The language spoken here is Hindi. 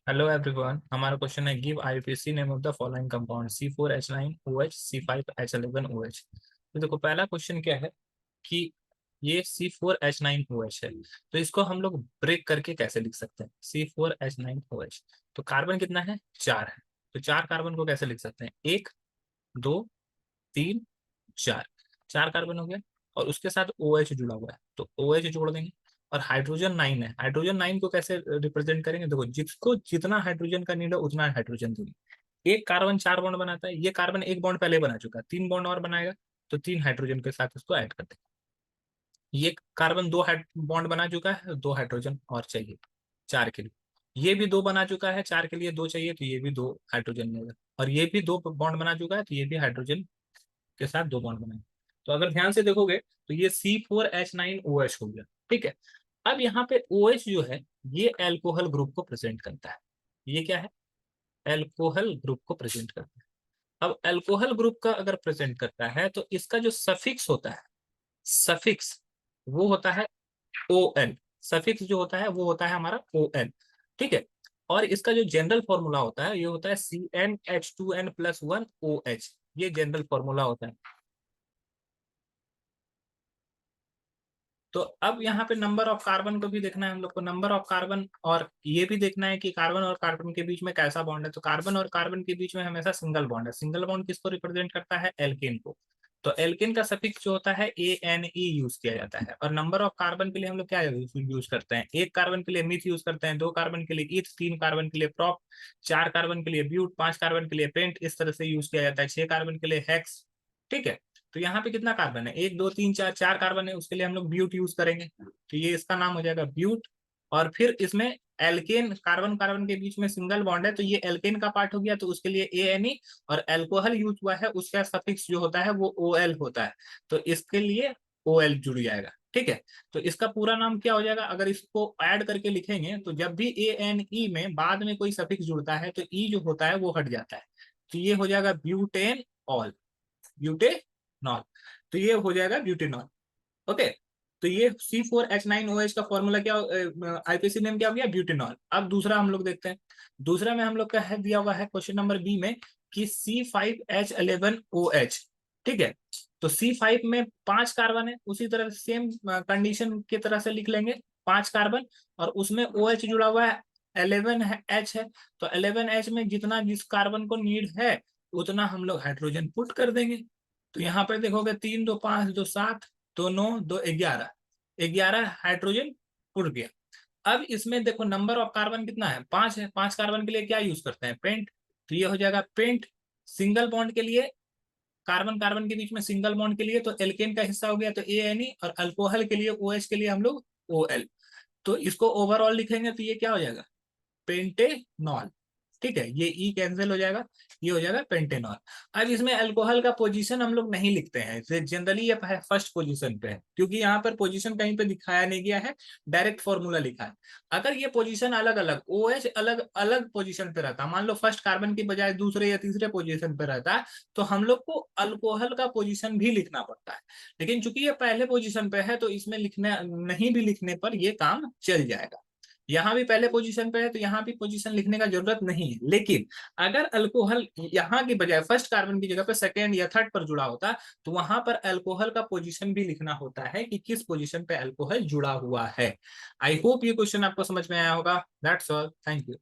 हेलो एवरीवन, हमारा क्वेश्चन है give IPC name of the following compound C4H9OH C5H11OH। तो देखो पहला क्वेश्चन क्या है कि ये C4H9OH है, तो इसको हम लोग ब्रेक करके कैसे लिख सकते हैं। C4H9OH तो कार्बन कितना है, 4 है। तो 4 कार्बन को कैसे लिख सकते हैं, 1 2 3 4, 4 कार्बन हो गया। और उसके साथ OH जुड़ा हुआ है तो OH जोड़ देंगे। और हाइड्रोजन 9 है, हाइड्रोजन 9 को कैसे रिप्रेजेंट करेंगे, देखो जिसको जितना हाइड्रोजन का नीड है उतना हाइड्रोजन देंगे। एक कार्बन 4 बॉन्ड बनाता है, ये कार्बन एक बॉन्ड पहले बना चुका है, 3 बॉन्ड और बनाएगा। तो 3 हाइड्रोजन के साथ इसको ऐड कर देंगे। ये कार्बन 2 बॉन्ड बना चुका है, 2 हाइड्रोजन और चाहिए 4 के लिए। ये भी 2 बना चुका है, 4 के लिए 2 चाहिए, तो ये भी 2 हाइड्रोजन लेगा। और ये भी 2 बॉन्ड बना चुका है, तो ये भी हाइड्रोजन के साथ 2 बॉन्ड बनाए। तो अगर ध्यान से देखोगे तो ये C4H9OH हो गया। ठीक है। अब यहाँ पे OH जो है ये एल्कोहल ग्रुप को प्रेजेंट करता है। ये क्या है, एल्कोहल ग्रुप को प्रेजेंट करता है। अब एल्कोहल ग्रुप का अगर प्रेजेंट करता है तो इसका जो सफिक्स होता है, सफिक्स वो होता है ON। सफिक्स जो होता है वो होता है हमारा ON। ठीक है। और इसका जो जनरल फॉर्मूला होता है ये होता है CnH2n+1OH। ये जनरल फॉर्मूला होता है। तो अब यहाँ पे नंबर ऑफ कार्बन को भी देखना है हम लोग को, नंबर ऑफ कार्बन, और ये भी देखना है कि कार्बन और कार्बन के बीच में कैसा बॉन्ड है। तो कार्बन और कार्बन के बीच में हमेशा सिंगल बॉन्ड है। सिंगल बॉन्ड किसको रिप्रेजेंट करता है, एल्केन को। तो एल्केन का सफिक्स जो होता है ANE यूज किया जाता है। और नंबर ऑफ कार्बन के लिए हम लोग क्या यूज करते हैं, एक कार्बन के लिए मिथ यूज करते हैं, 2 कार्बन के लिए ईथ, 3 कार्बन के लिए प्रॉप, 4 कार्बन के लिए ब्यूट, 5 कार्बन के लिए पेंट, इस तरह से यूज किया जाता है, 6 कार्बन के लिए हेक्स। ठीक है। तो यहाँ पे कितना कार्बन है, 1 2 3 4, 4 कार्बन है, उसके लिए हम लोग ब्यूट यूज करेंगे। तो ये इसका नाम हो जाएगा ब्यूट। और फिर इसमें एल्केन, कार्बन कार्बन के बीच में सिंगल बॉन्ड है तो ये एल्केन का पार्ट हो गया, तो उसके लिए ANE। और एल्कोहल यूज हुआ है उसका सफिक्स जो होता है वो OL होता है, तो इसके लिए OL जुड़ जाएगा। ठीक है। तो इसका पूरा नाम क्या हो जाएगा, अगर इसको ऐड करके लिखेंगे तो जब भी ANE में बाद में कोई सफिक्स जुड़ता है तो E जो होता है वो हट जाता है। तो ये हो जाएगा ब्यूटेन ऑल, ब्यूटेनॉल। तो ये हो जाएगा ब्यूटेनॉल। ओके। तो ये C4H9OH का फॉर्मूला क्या, आईपीसी नेम क्या हो गया, ब्यूटेनॉल। अब दूसरा हम लोग देखते हैं। दूसरा में हम लोग का है दिया हुआ है क्वेश्चन नंबर बी में कि C5H11OH। ठीक है। तो C5 में 5 कार्बन है, उसी तरह सेम कंडीशन की तरह से लिख लेंगे, 5 कार्बन। और उसमें OH जुड़ा हुआ है, 11H है। तो 11H में जितना जिस कार्बन को नीड है उतना हम लोग हाइड्रोजन पुट कर देंगे। तो यहाँ पे देखोगे 3 2 5 2 7 2 9 2 11, 11 हाइड्रोजन उड़ गया। अब इसमें देखो नंबर ऑफ कार्बन कितना है, 5 है। 5 कार्बन के लिए क्या यूज करते हैं, पेंट। तो ये हो जाएगा पेंट। सिंगल बॉन्ड के लिए, कार्बन कार्बन के बीच में सिंगल बॉन्ड के लिए तो एल्केन का हिस्सा हो गया तो ANE। और अल्कोहल के लिए OH के लिए हम लोग OL। तो इसको ओवरऑल लिखेंगे तो ये क्या हो जाएगा, पेंटेनॉल। ठीक है, ये ई कैंसिल हो जाएगा, ये हो जाएगा पेंटेनॉल। अब इसमें अल्कोहल का पोजीशन हम लोग नहीं लिखते हैं, जनरली ये फर्स्ट पोजीशन पे है, क्योंकि यहाँ पर पोजीशन कहीं पे दिखाया नहीं गया है, डायरेक्ट फॉर्मूला लिखा है। अगर ये पोजीशन अलग अलग, OH अलग अलग पोजीशन पे रहता, मान लो फर्स्ट कार्बन की बजाय दूसरे या तीसरे पोजीशन पे रहता, तो हम लोग को अल्कोहल का पोजीशन भी लिखना पड़ता है। लेकिन चूंकि ये पहले पोजीशन पे है तो इसमें लिखने नहीं भी लिखने पर ये काम चल जाएगा। यहाँ भी पहले पोजीशन पे है तो यहाँ भी पोजीशन लिखने का जरूरत नहीं है। लेकिन अगर अल्कोहल यहाँ की बजाय फर्स्ट कार्बन की जगह पे सेकेंड या थर्ड पर जुड़ा होता तो वहां पर अल्कोहल का पोजीशन भी लिखना होता है कि किस पोजीशन पे अल्कोहल जुड़ा हुआ है। आई होप ये क्वेश्चन आपको समझ में आया होगा। That's all, thank you.